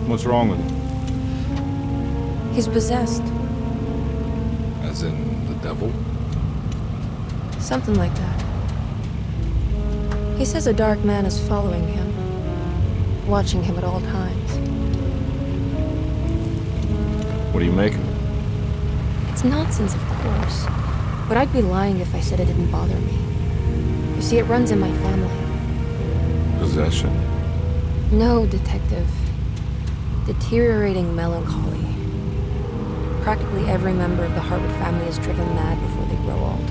What's wrong with him? He's possessed. As in the devil? Something like that. He says a dark man is following him, watching him at all times. What do you make of it? It's nonsense, of course. But I'd be lying if I said it didn't bother me. You see, it runs in my family. Possession? No, detective. Deteriorating melancholy. Practically every member of the Harwood family is driven mad before they grow old.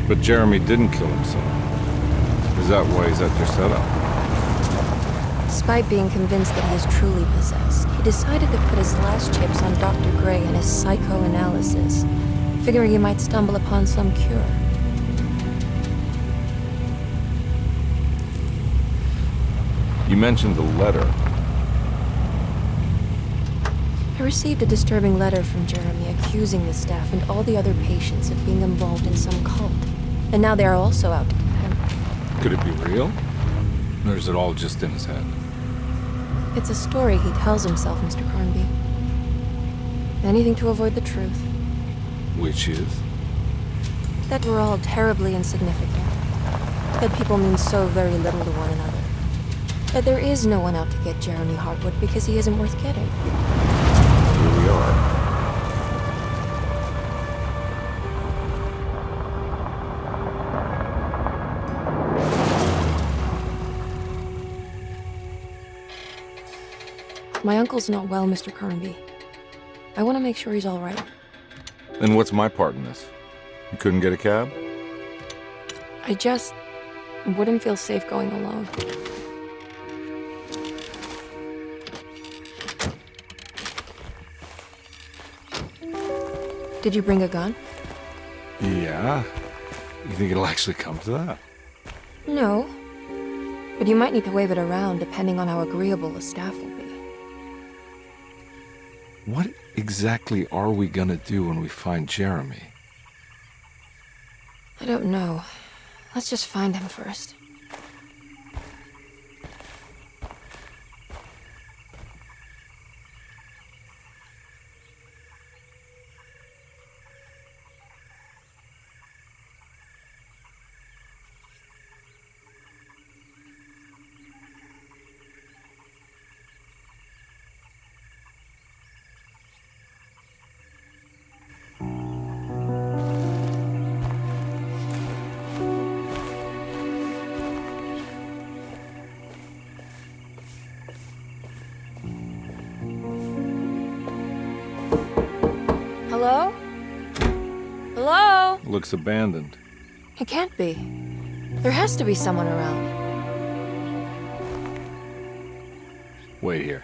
But Jeremy didn't kill himself. Is that why he's at your setup? Despite being convinced that he is truly possessed, he decided to put his last chips on Dr. Gray and his psychoanalysis, figuring he might stumble upon some cure. You mentioned the letter. I received a disturbing letter from Jeremy accusing the staff and all the other patients of being involved in some cult. And now they are also out to get him. Could it be real? Or is it all just in his head? It's a story he tells himself, Mr. Carnby. Anything to avoid the truth. Which is? That we're all terribly insignificant. That people mean so very little to one another. That there is no one out to get Jeremy Harwood because he isn't worth getting. Here we are. My uncle's not well, Mr. Carnby. I want to make sure he's all right. Then what's my part in this? You couldn't get a cab? I just wouldn't feel safe going alone. Did you bring a gun? Yeah. You think it'll actually come to that? No. But you might need to wave it around depending on how agreeable the staff will be. What exactly are we gonna do when we find Jeremy? I don't know. Let's just find him first. Hello? Hello? Looks abandoned. It can't be. There has to be someone around. Wait here.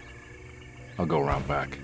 I'll go around back.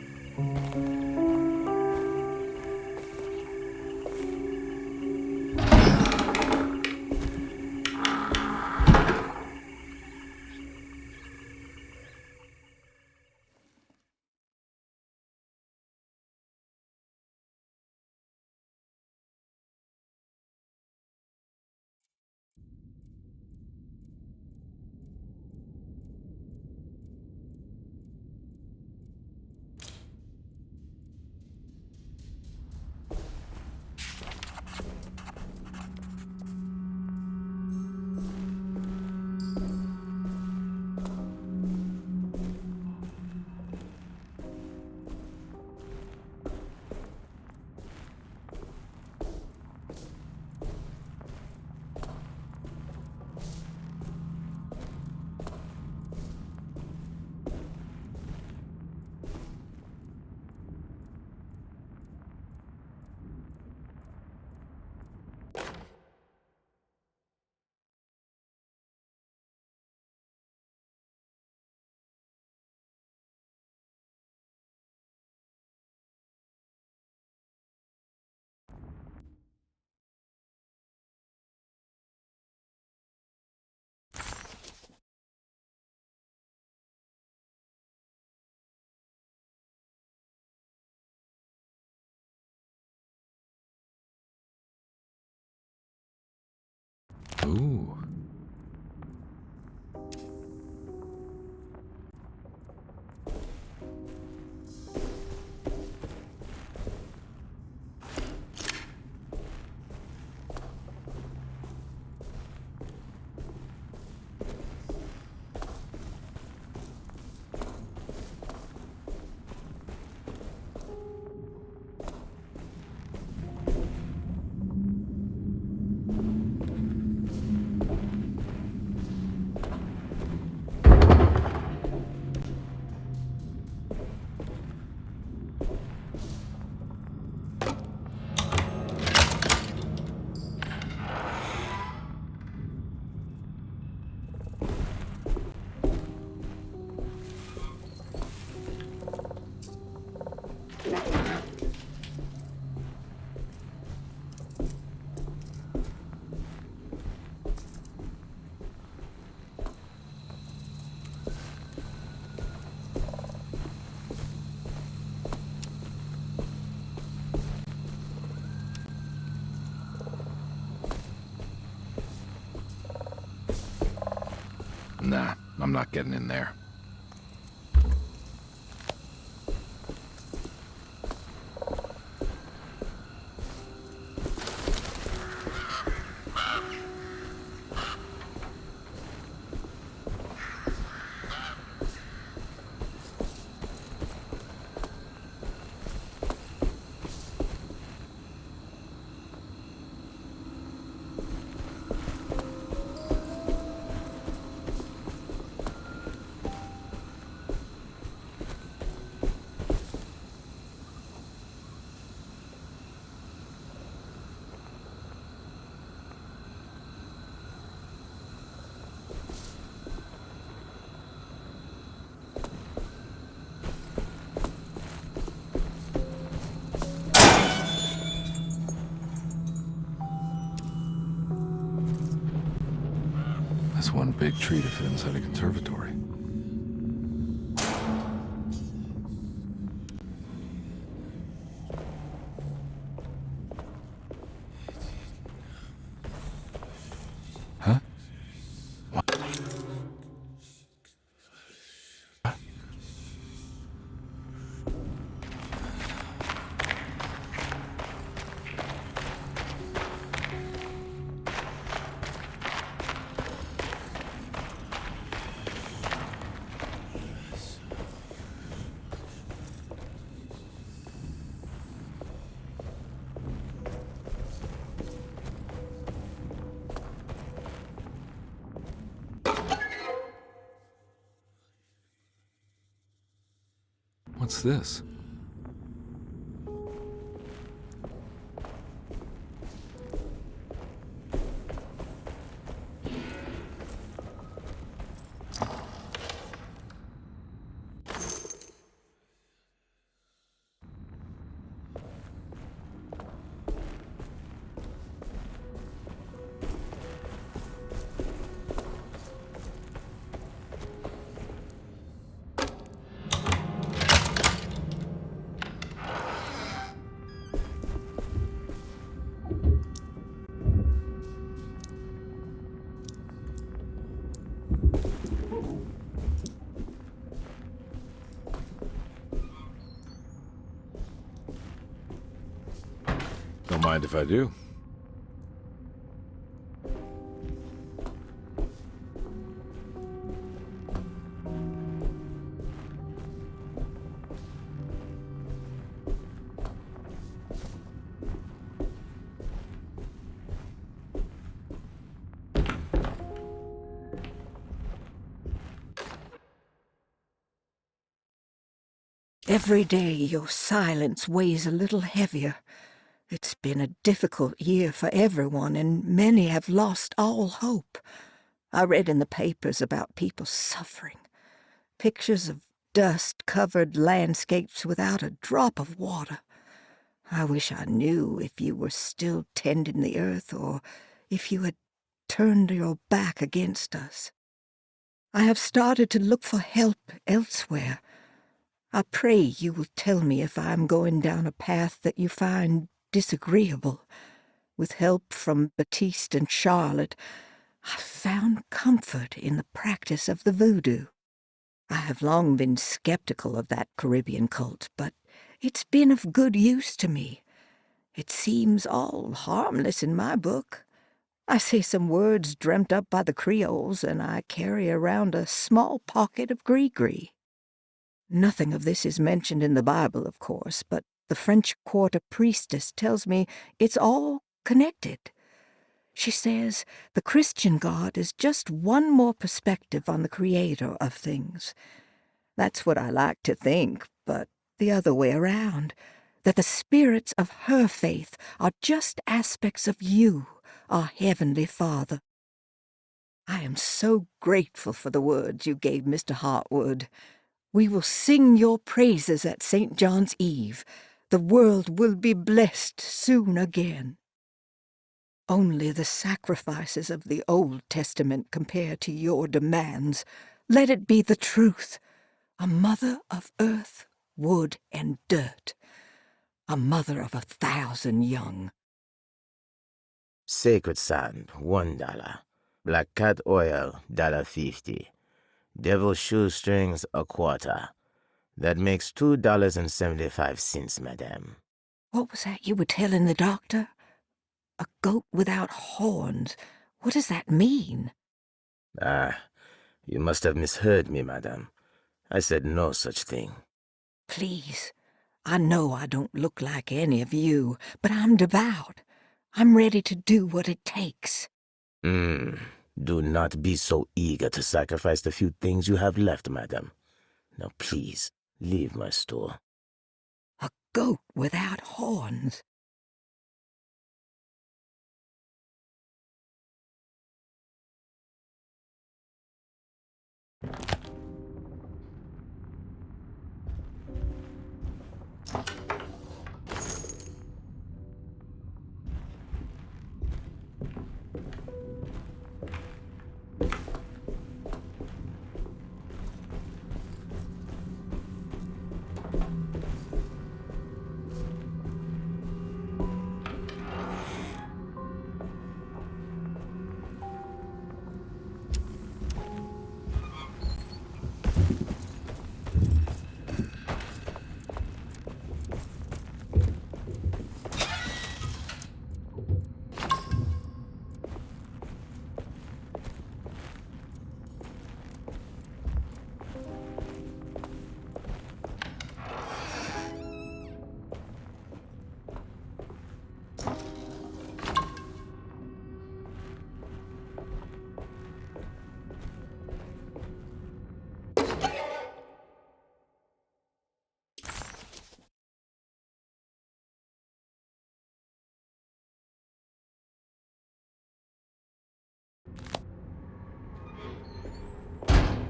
Ooh. Nah, I'm not getting in there. That's one big tree to fit inside a conservatory. Huh? What? What's this? Don't mind if I do. Every day your silence weighs a little heavier. It's been a difficult year for everyone, and many have lost all hope. I read in the papers about people suffering. Pictures of dust-covered landscapes without a drop of water. I wish I knew if you were still tending the earth or if you had turned your back against us. I have started to look for help elsewhere. I pray you will tell me if I am going down a path that you find disagreeable. With help from Baptiste and Charlotte, I've found comfort in the practice of the voodoo. I have long been skeptical of that Caribbean cult, but it's been of good use to me. It seems all harmless in my book. I say some words dreamt up by the Creoles, and I carry around a small pocket of gree-gree. Nothing of this is mentioned in the Bible, of course, but the French Quarter priestess tells me it's all connected. She says the Christian God is just one more perspective on the creator of things. That's what I like to think, but the other way around, that the spirits of her faith are just aspects of you, our Heavenly Father. I am so grateful for the words you gave Mr. Hartwood. We will sing your praises at St. John's Eve. The world will be blessed soon again. Only the sacrifices of the Old Testament compare to your demands. Let it be the truth. A mother of earth, wood, and dirt. A mother of 1,000 young. Sacred sand, $1. Black cat oil, $1.50. Devil shoestrings, a quarter. That makes $2.75, madame. What was that you were telling the doctor? A goat without horns. What does that mean? Ah, you must have misheard me, madame. I said no such thing. Please, I know I don't look like any of you, but I'm devout. I'm ready to do what it takes. Do not be so eager to sacrifice the few things you have left, madame. Now please, leave my store. A goat without horns.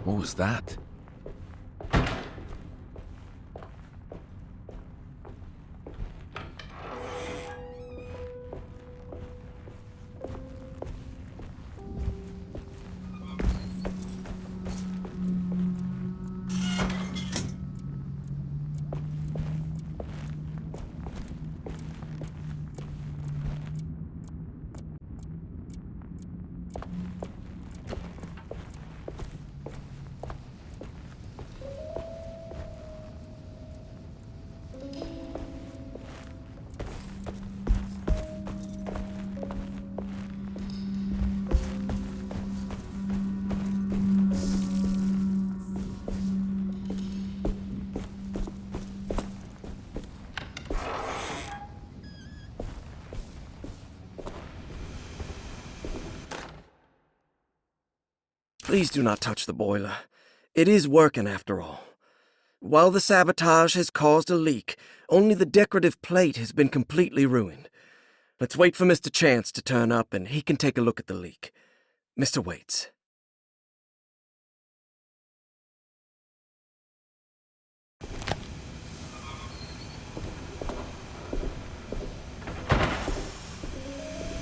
What was that? Please do not touch the boiler. It is working after all. While the sabotage has caused a leak, only the decorative plate has been completely ruined. Let's wait for Mr. Chance to turn up and he can take a look at the leak. Mr. Waits.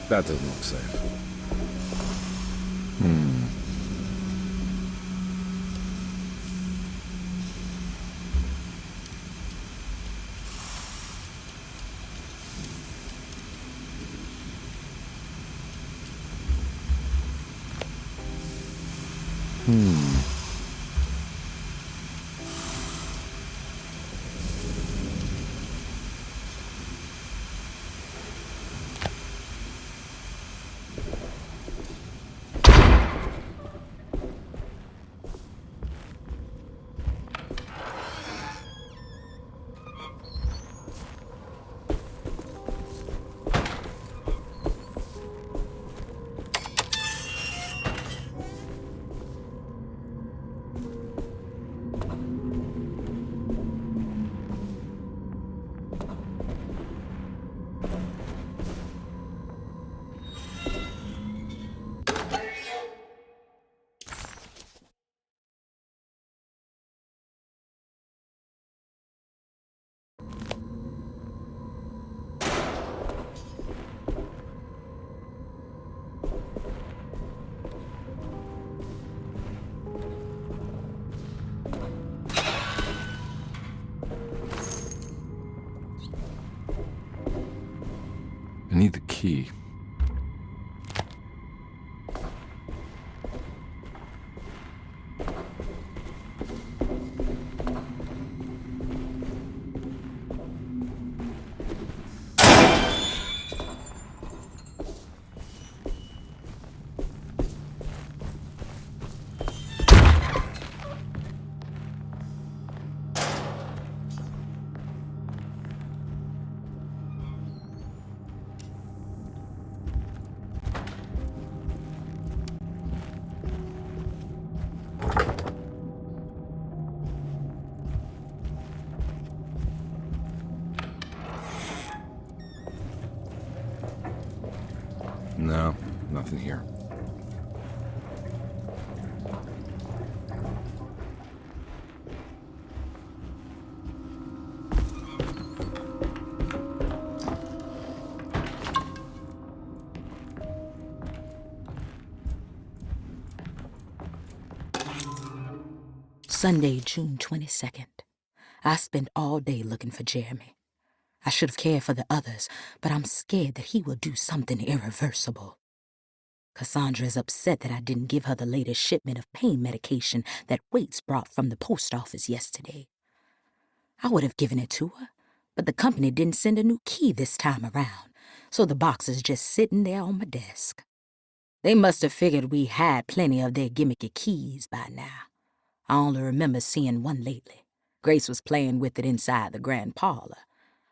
That doesn't look safe. I need the key. No, nothing here. Sunday, June 22nd. I spent all day looking for Jeremy. I should have cared for the others, but I'm scared that he will do something irreversible. Cassandra is upset that I didn't give her the latest shipment of pain medication that Waits brought from the post office yesterday. I would have given it to her, but the company didn't send a new key this time around, so the box is just sitting there on my desk. They must have figured we had plenty of their gimmicky keys by now. I only remember seeing one lately. Grace was playing with it inside the grand parlor.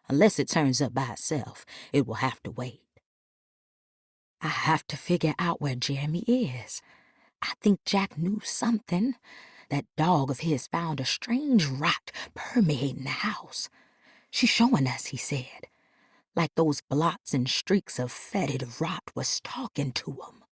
Unless it turns up by itself, it will have to wait. I have to figure out where Jeremy is. I think Jack knew something. That dog of his found a strange rot permeating the house. She's showing us, he said. Like those blots and streaks of fetid rot was talking to him.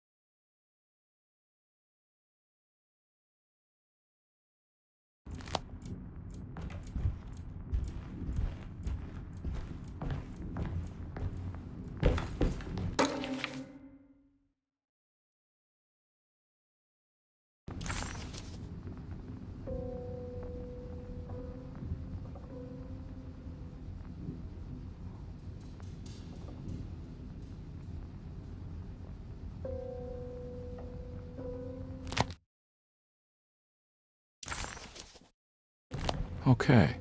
Okay.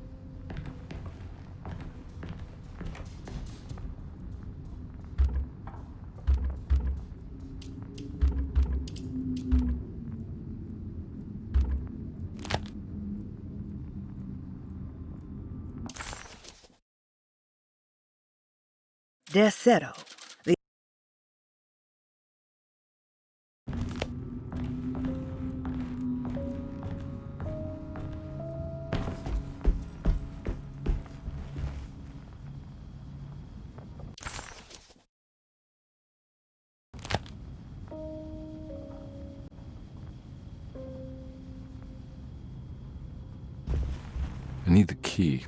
Desetto. I need the key.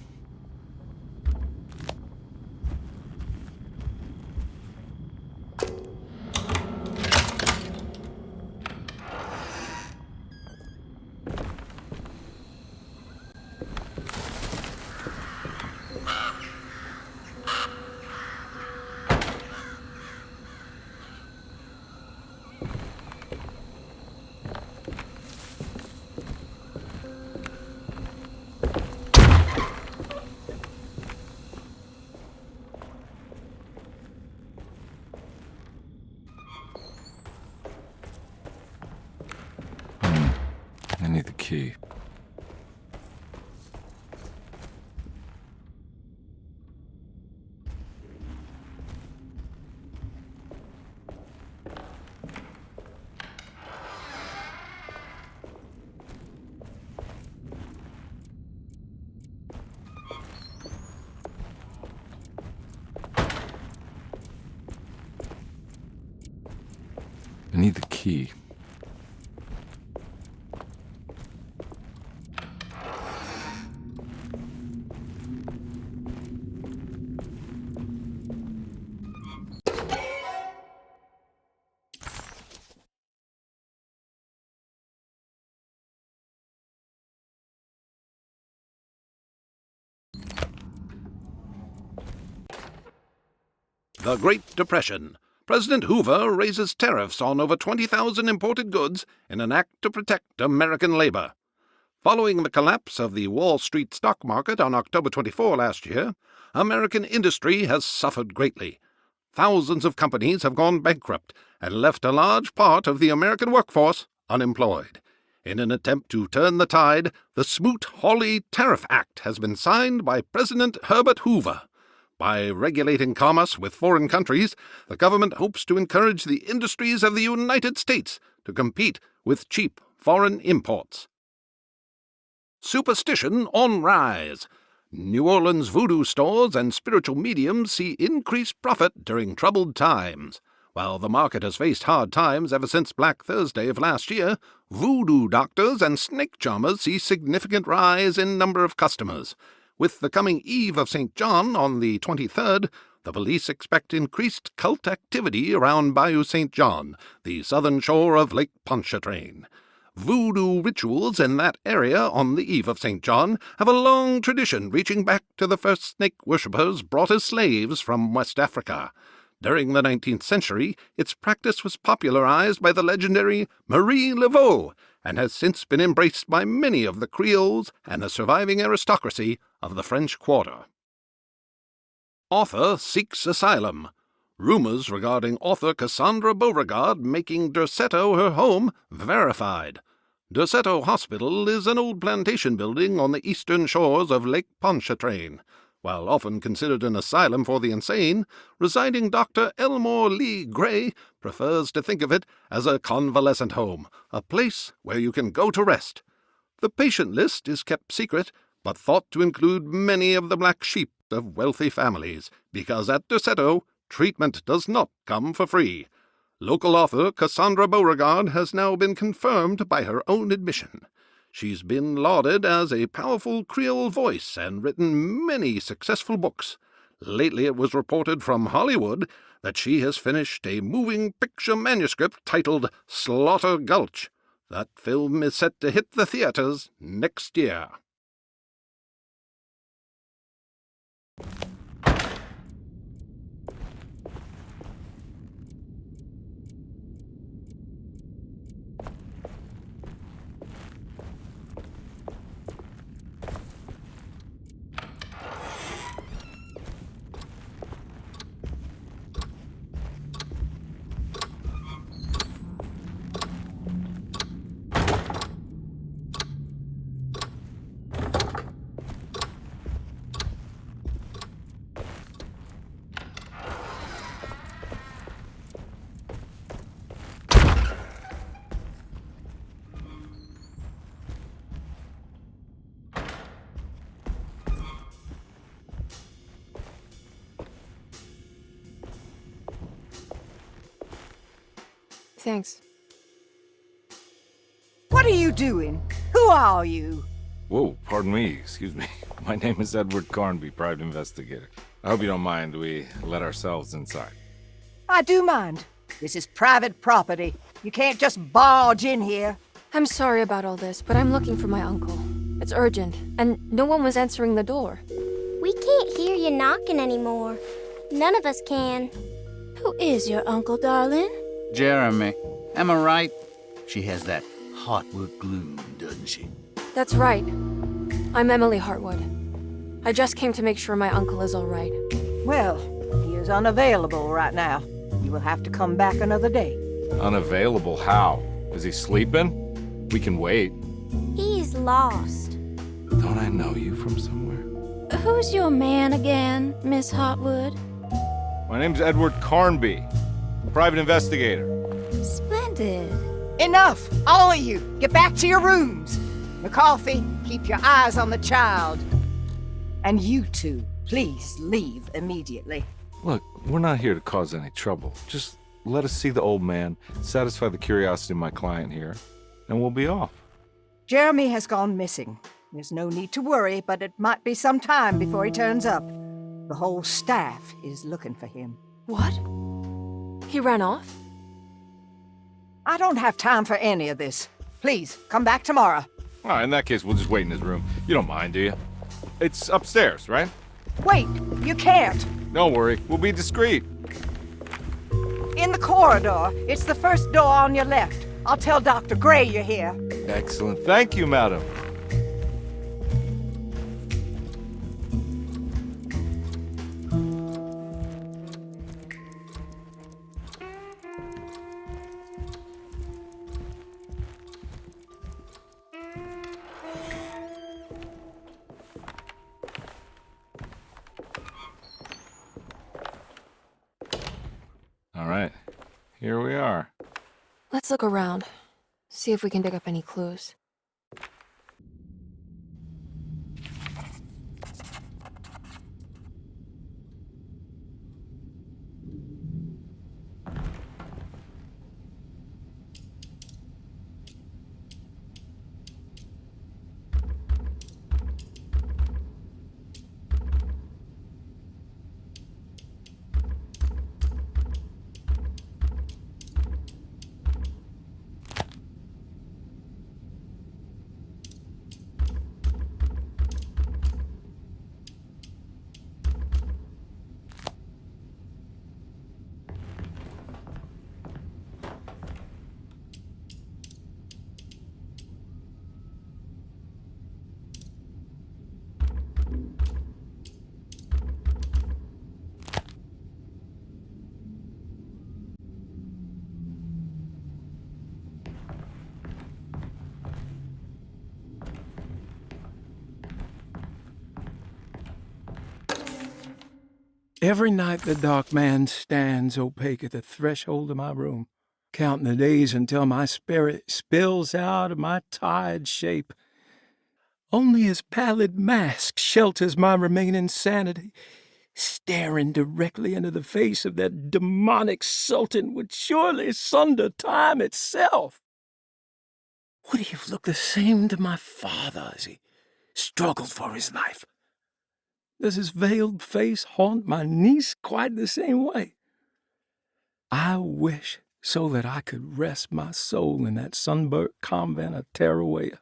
need the key. I need the key. The Great Depression. President Hoover raises tariffs on over 20,000 imported goods in an act to protect American labor. Following the collapse of the Wall Street stock market on October 24 last year, American industry has suffered greatly. Thousands of companies have gone bankrupt and left a large part of the American workforce unemployed. In an attempt to turn the tide, the Smoot-Hawley Tariff Act has been signed by President Herbert Hoover. By regulating commerce with foreign countries, the government hopes to encourage the industries of the United States to compete with cheap foreign imports. Superstition on rise. New Orleans voodoo stores and spiritual mediums see increased profit during troubled times. While the market has faced hard times ever since Black Thursday of last year, voodoo doctors and snake charmers see significant rise in number of customers. With the coming Eve of St. John on the 23rd, the police expect increased cult activity around Bayou St. John, the southern shore of Lake Pontchartrain. Voodoo rituals in that area on the Eve of St. John have a long tradition reaching back to the first snake worshippers brought as slaves from West Africa. During the 19th century, its practice was popularized by the legendary Marie Laveau, and has since been embraced by many of the Creoles and the surviving aristocracy of the French Quarter. Author seeks asylum. Rumors regarding author Cassandra Beauregard making Derceto her home verified. Derceto Hospital is an old plantation building on the eastern shores of Lake Pontchartrain. While often considered an asylum for the insane, residing Dr. Elmore Lee Gray prefers to think of it as a convalescent home, a place where you can go to rest. The patient list is kept secret, but thought to include many of the black sheep of wealthy families, because at Derceto, treatment does not come for free. Local author Cassandra Beauregard has now been confirmed by her own admission. She's been lauded as a powerful Creole voice and written many successful books. Lately it was reported from Hollywood that she has finished a moving picture manuscript titled Slaughter Gulch. That film is set to hit the theaters next year. Thanks. What are you doing? Who are you? Whoa, pardon me, excuse me. My name is Edward Carnby, private investigator. I hope you don't mind we let ourselves inside. I do mind. This is private property. You can't just barge in here. I'm sorry about all this, but I'm looking for my uncle. It's urgent, and no one was answering the door. We can't hear you knocking anymore. None of us can. Who is your uncle, darling? Jeremy. Am I right? She has that Heartwood gloom, doesn't she? That's right. I'm Emily Hartwood. I just came to make sure my uncle is all right. Well, he is unavailable right now. You will have to come back another day. Unavailable how? Is he sleeping? We can wait. He's lost. Don't I know you from somewhere? Who's your man again, Miss Hotwood? My name's Edward Carnby, private investigator. Splendid. Enough! All of you! Get back to your rooms! McCarthy, keep your eyes on the child. And you two, please leave immediately. Look, we're not here to cause any trouble. Just let us see the old man, satisfy the curiosity of my client here, and we'll be off. Jeremy has gone missing. There's no need to worry, but it might be some time before he turns up. The whole staff is looking for him. What? He ran off? I don't have time for any of this. Please, come back tomorrow. All right, in that case, we'll just wait in his room. You don't mind, do you? It's upstairs, right? Wait, you can't. Don't worry, we'll be discreet. In the corridor. It's the first door on your left. I'll tell Dr. Gray you're here. Excellent. Thank you, madam. All right, here we are. Let's look around. See if we can dig up any clues. Every night the dark man stands opaque at the threshold of my room, counting the days until my spirit spills out of my tired shape. Only his pallid mask shelters my remaining sanity. Staring directly into the face of that demonic sultan would surely sunder time itself. Would he have looked the same to my father as he struggled for his life? Does his veiled face haunt my niece quite the same way? I wish so that I could rest my soul in that sunburnt convent of Tarawea.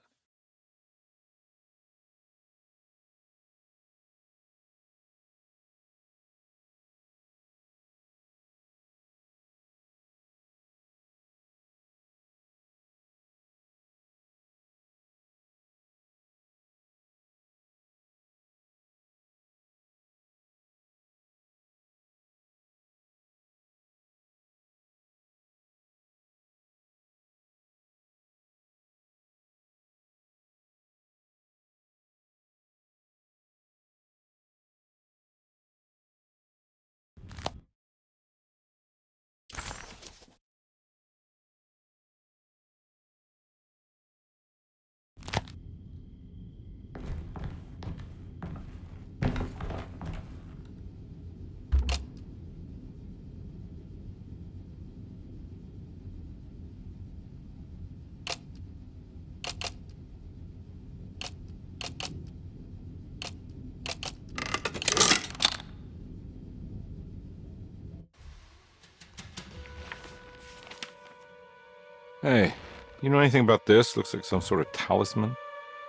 Hey, you know anything about this? Looks like some sort of talisman.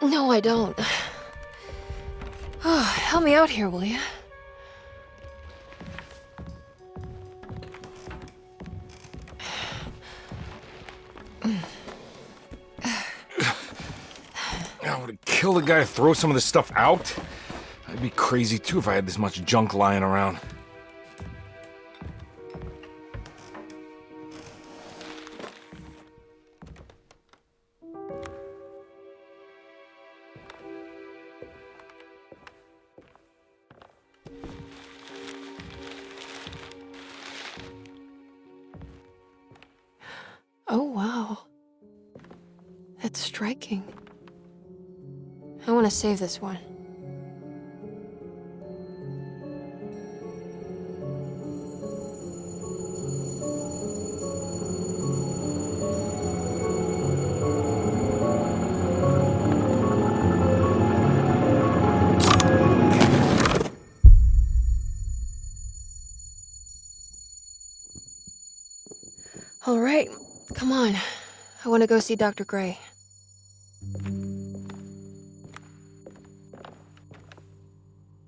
No, I don't. Oh, help me out here, will you? Would it kill the guy to throw some of this stuff out? I'd be crazy too if I had this much junk lying around. striking. I want to save this one. All right, come on. I want to go see Dr. Gray.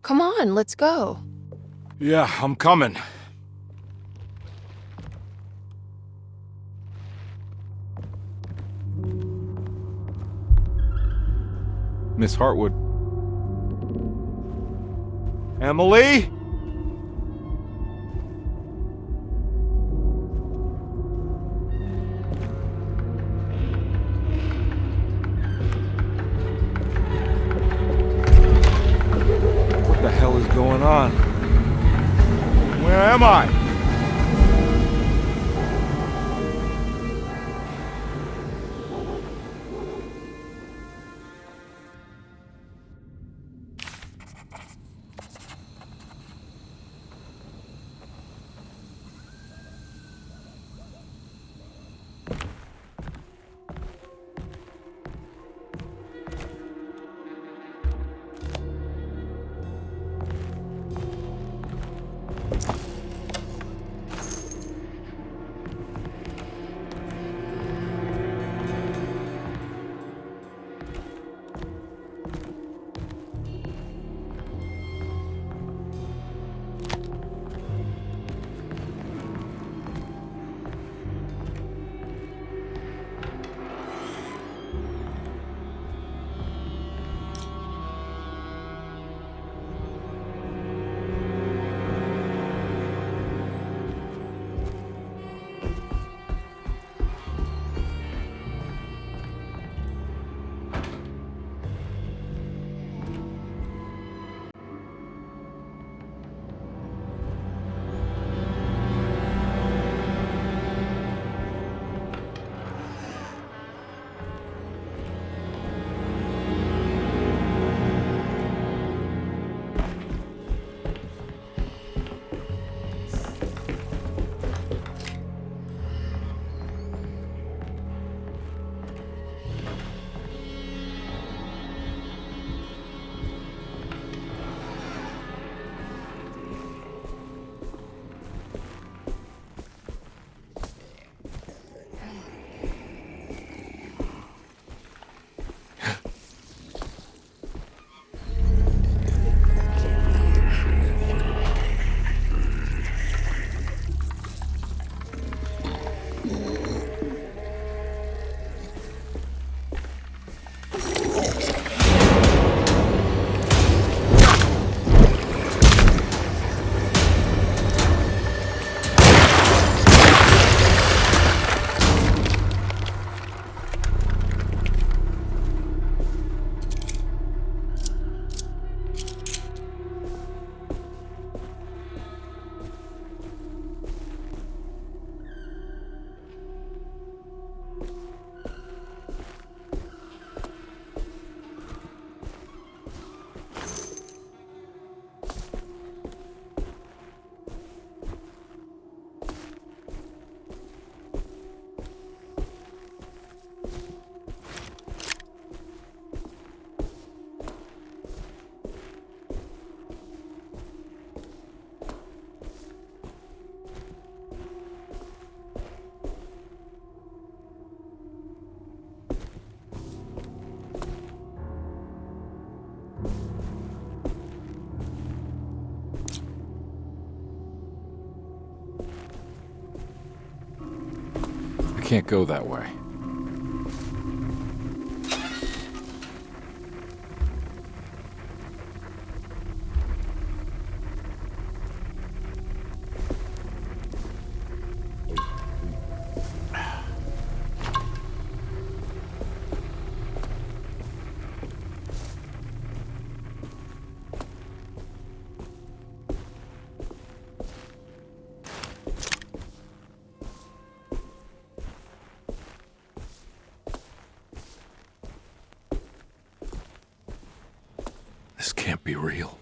Come on, let's go. Yeah, I'm coming. Miss Hartwood. Emily? What the hell is going on? Where am I? I can't go that way. can't be real.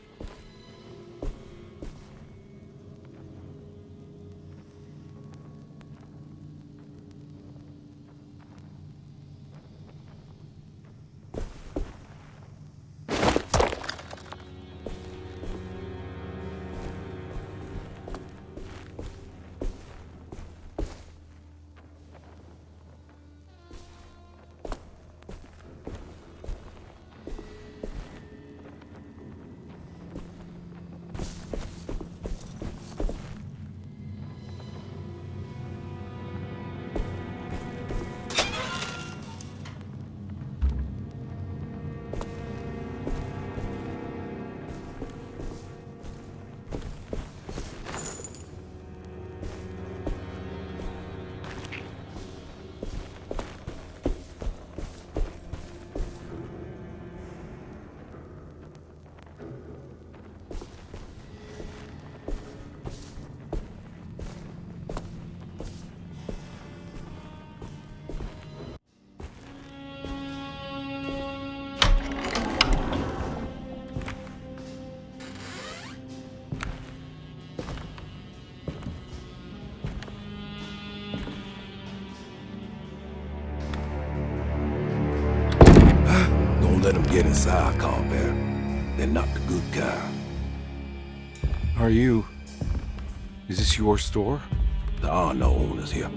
Don't let them get inside, combat. They're not the good kind. Is this your store? There are no owners here.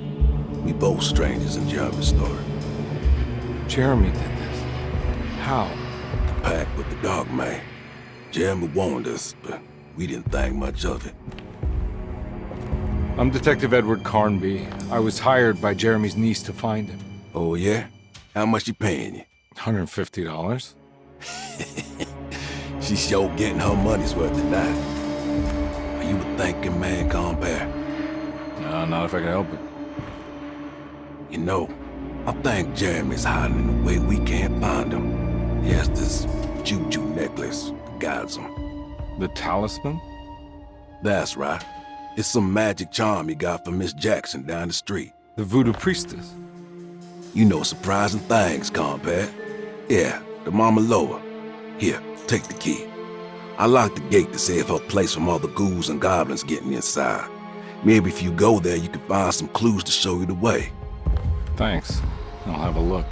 We both strangers in Jeremy's story. Jeremy did this. How? The pact with the dog man. Jeremy warned us, but we didn't think much of it. I'm Detective Edward Carnby. I was hired by Jeremy's niece to find him. Oh, yeah? How much you paying you? $150. She's sure getting her money's worth tonight. Are you a thinking man, compare? No, not if I can help it. You know, I think Jeremy's hiding in a way we can't find him. He has this juju necklace that guides him. The talisman? That's right. It's some magic charm he got from Miss Jackson down the street. The voodoo priestess? You know surprising things, compare. Yeah, the Mama Loa. Here, take the key. I locked the gate to save her place from all the ghouls and goblins getting inside. Maybe if you go there, you can find some clues to show you the way. Thanks. I'll have a look.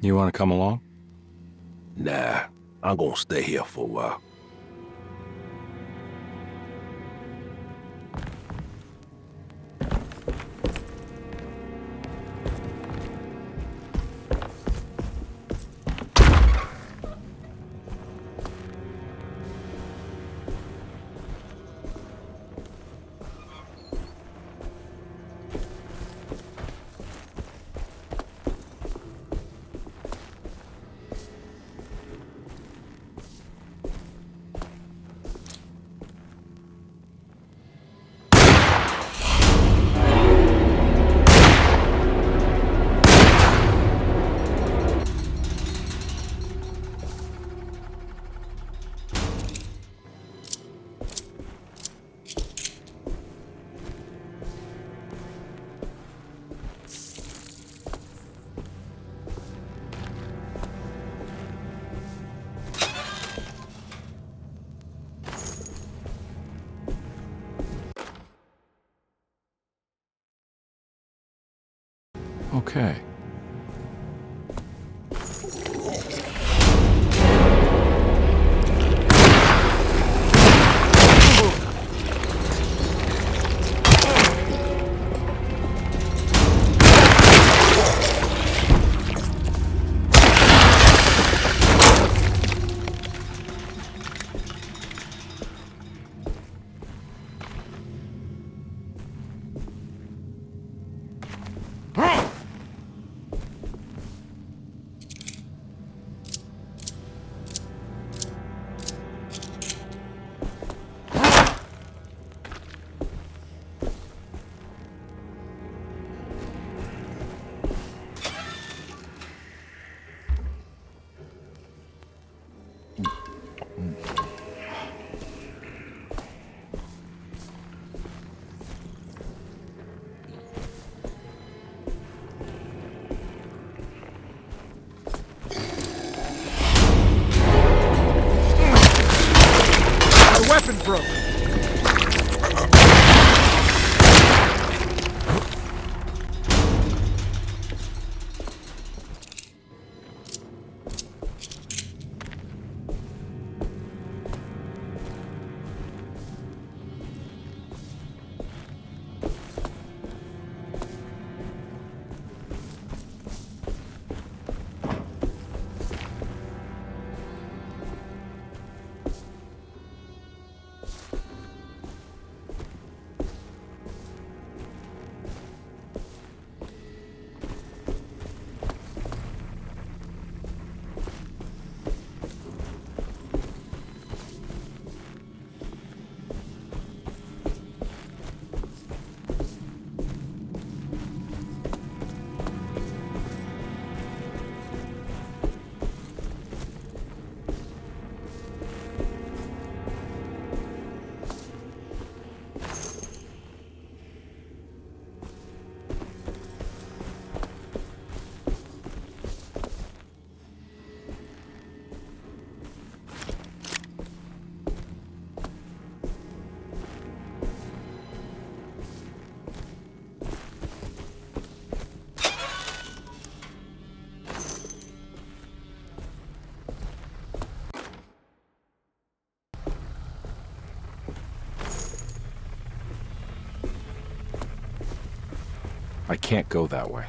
You want to come along? Nah, I'm gonna stay here for a while. Okay. Weapon broke. I can't go that way.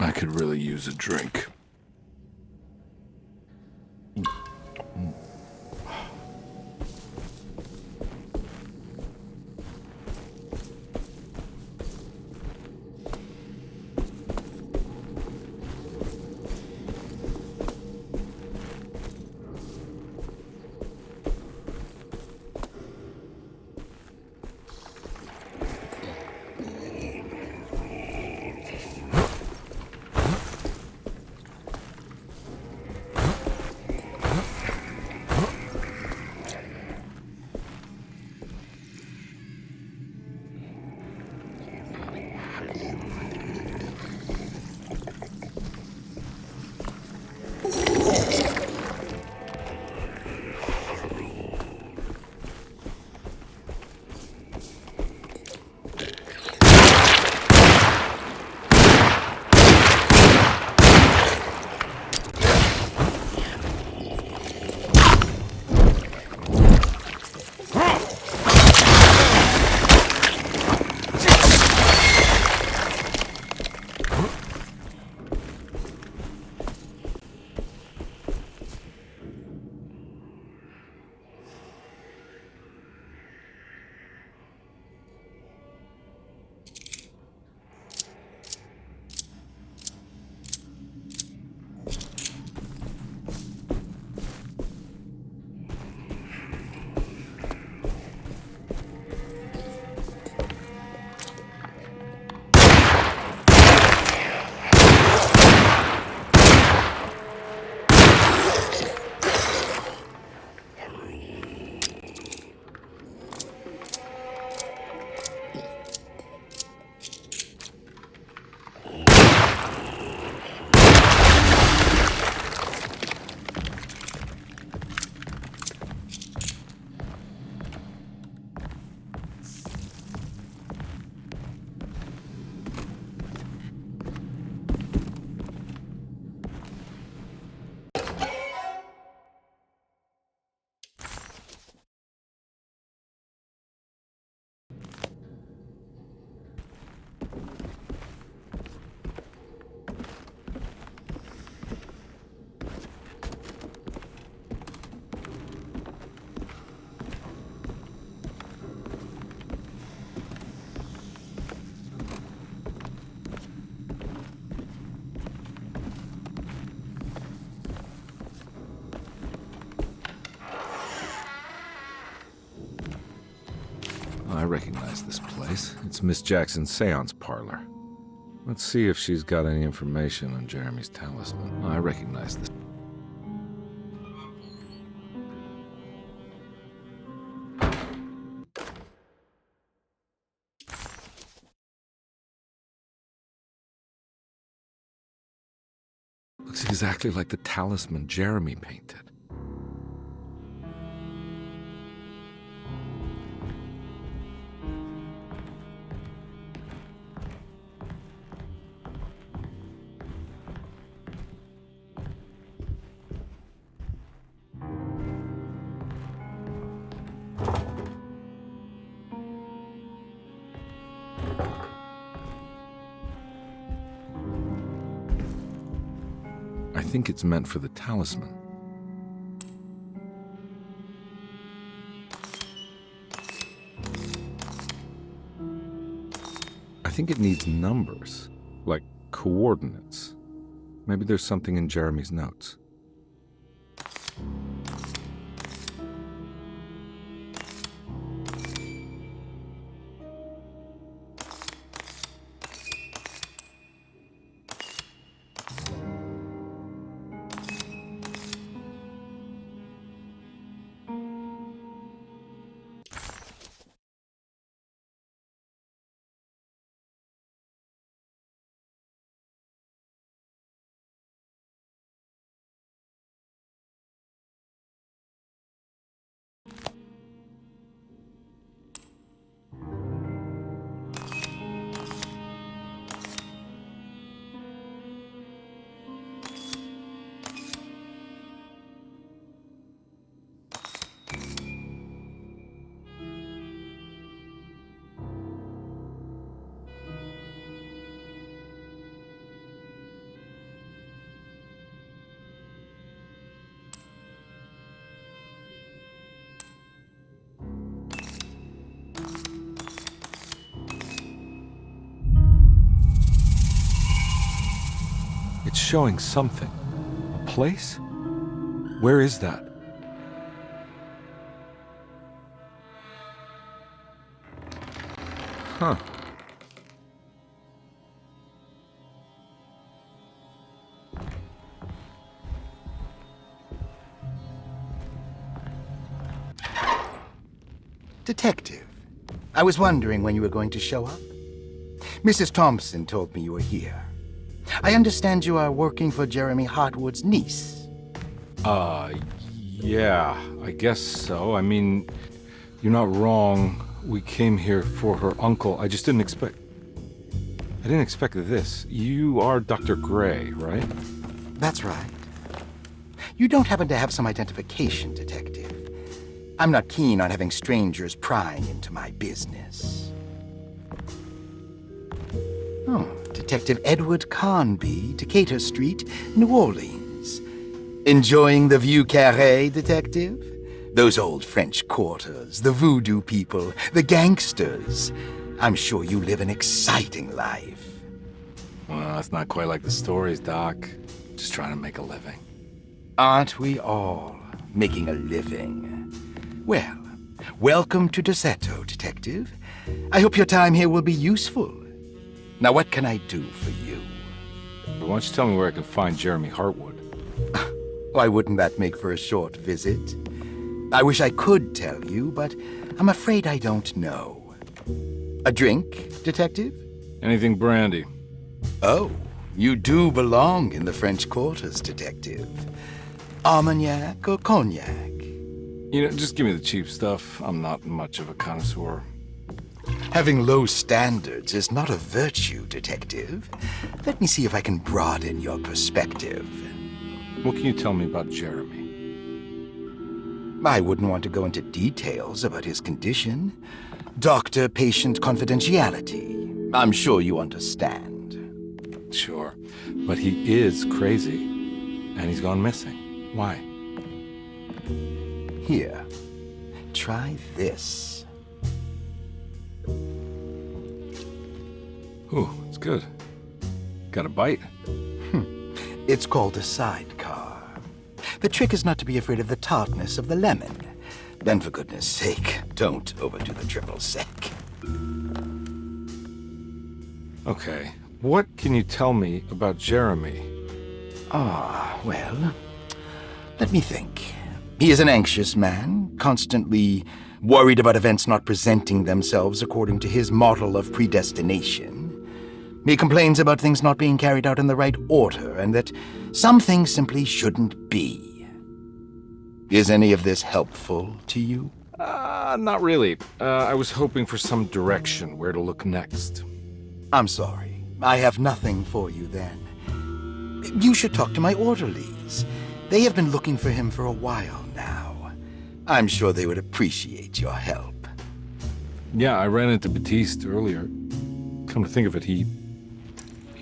I could really use a drink. I recognize this place. It's Miss Jackson's seance parlor. Let's see if she's got any information on Jeremy's talisman. I recognize this. Looks exactly like the talisman Jeremy painted. I think it's meant for the talisman. I think it needs numbers, like coordinates. Maybe there's something in Jeremy's notes. It's showing something. A place? Where is that? Huh. Detective, I was wondering when you were going to show up. Mrs. Thompson told me you were here. I understand you are working for Jeremy Hartwood's niece. Yeah, I guess so. I mean, you're not wrong. We came here for her uncle. I just didn't expect... I didn't expect this. You are Dr. Gray, right? That's right. You don't happen to have some identification, Detective. I'm not keen on having strangers prying into my business. Oh, Detective Edward Carnby, Decatur Street, New Orleans. Enjoying the Vieux Carré, Detective? Those old French quarters, the voodoo people, the gangsters. I'm sure you live an exciting life. Well, it's not quite like the stories, Doc. Just trying to make a living. Aren't we all making a living? Well, welcome to Dorsetto, Detective. I hope your time here will be useful. Now, what can I do for you? Why don't you tell me where I can find Jeremy Hartwood? Why wouldn't that make for a short visit? I wish I could tell you, but I'm afraid I don't know. A drink, Detective? Anything brandy. Oh, you do belong in the French quarters, Detective. Armagnac or cognac? You know, just give me the cheap stuff. I'm not much of a connoisseur. Having low standards is not a virtue, Detective. Let me see if I can broaden your perspective. What can you tell me about Jeremy? I wouldn't want to go into details about his condition. Doctor-patient confidentiality. I'm sure you understand. Sure, but he is crazy, and he's gone missing. Why? Here, try this. Ooh, it's good. Got a bite? It's called a sidecar. The trick is not to be afraid of the tartness of the lemon. Then, for goodness sake, don't overdo the triple sec. Okay, what can you tell me about Jeremy? Well, let me think. He is an anxious man, constantly worried about events not presenting themselves according to his model of predestination. He complains about things not being carried out in the right order, and that some things simply shouldn't be. Is any of this helpful to you? Not really. I was hoping for some direction where to look next. I'm sorry. I have nothing for you then. You should talk to my orderlies. They have been looking for him for a while now. I'm sure they would appreciate your help. Yeah, I ran into Batiste earlier. Come to think of it, he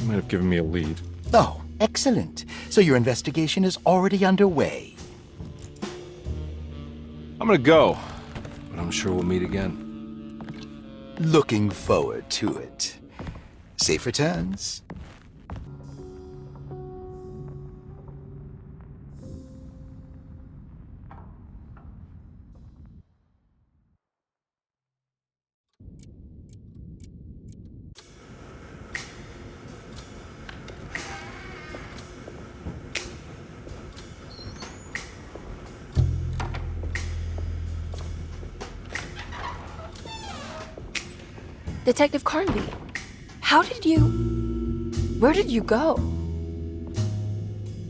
might have given me a lead. Oh, excellent. So So your investigation is already underway. I'm gonna go, but I'm sure we'll meet again. Looking forward to it. Safe returns. Detective Carnby, where did you go?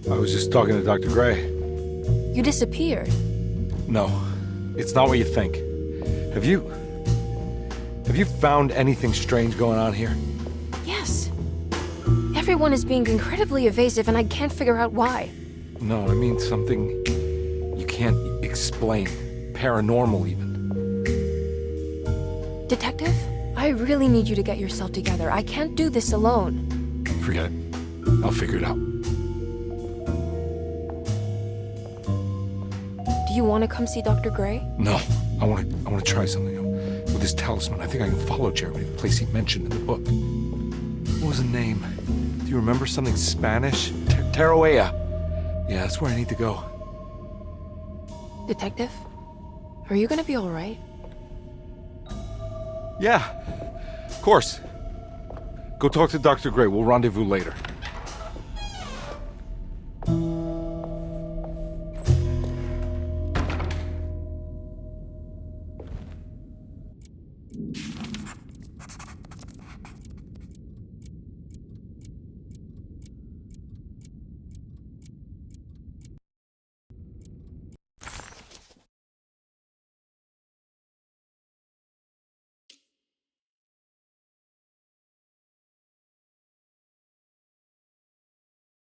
I was just talking to Dr. Gray. You disappeared. No, it's not what you think. Have you found anything strange going on here? Yes. Everyone is being incredibly evasive and I can't figure out why. No, I mean something you can't explain. Paranormal, even. Detective, I really need you to get yourself together. I can't do this alone. Forget it. I'll figure it out. Do you want to come see Dr. Gray? No, I want to try something. With this talisman, I think I can follow Jeremy to the place he mentioned in the book. What was the name? Do you remember something Spanish? Tarawea. Yeah, that's where I need to go. Detective, are you gonna be all right? Yeah, of course. Go talk to Dr. Gray. We'll rendezvous later.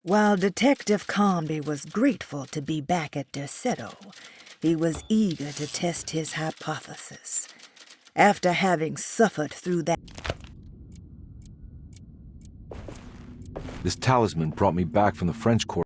While Detective Carnby was grateful to be back at Derceto, he was eager to test his hypothesis. After having suffered through that... This talisman brought me back from the French court.